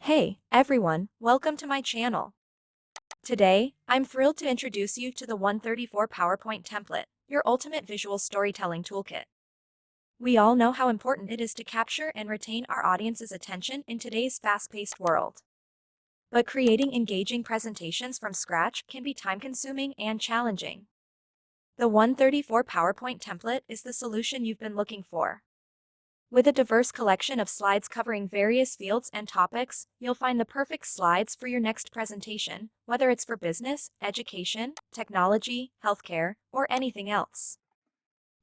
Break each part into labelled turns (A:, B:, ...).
A: Hey, everyone, welcome to my channel. Today, I'm thrilled to introduce you to the 134 PowerPoint template, your ultimate visual storytelling toolkit. We all know how important it is to capture and retain our audience's attention in today's fast-paced world. But creating engaging presentations from scratch can be time-consuming and challenging. The 134 PowerPoint template is the solution you've been looking for. With a diverse collection of slides covering various fields and topics, you'll find the perfect slides for your next presentation, whether it's for business, education, technology, healthcare, or anything else.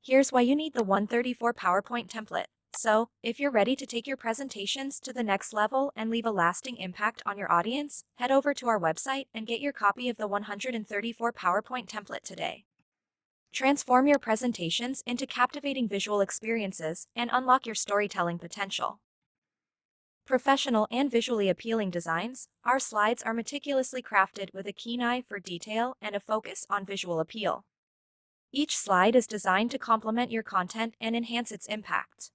A: Here's why you need the 134 PowerPoint template. So, if you're ready to take your presentations to the next level and leave a lasting impact on your audience, head over to our website and get your copy of the 134 PowerPoint template today. Transform your presentations into captivating visual experiences and unlock your storytelling potential. Professional and visually appealing designs, our slides are meticulously crafted with a keen eye for detail and a focus on visual appeal. Each slide is designed to complement your content and enhance its impact.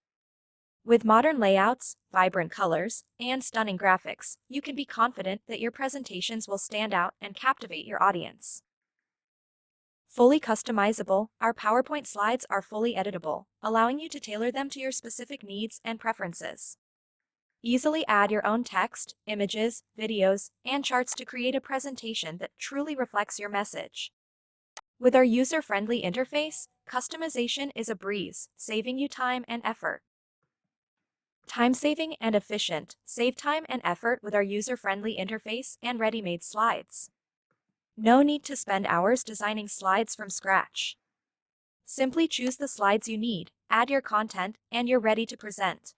A: With modern layouts, vibrant colors, and stunning graphics, you can be confident that your presentations will stand out and captivate your audience. Fully customizable, our PowerPoint slides are fully editable, allowing you to tailor them to your specific needs and preferences. Easily add your own text, images, videos, and charts to create a presentation that truly reflects your message. With our user-friendly interface, customization is a breeze, saving you time and effort. Time-saving and efficient, save time and effort with our user-friendly interface and ready-made slides. No need to spend hours designing slides from scratch. Simply choose the slides you need, add your content, and you're ready to present.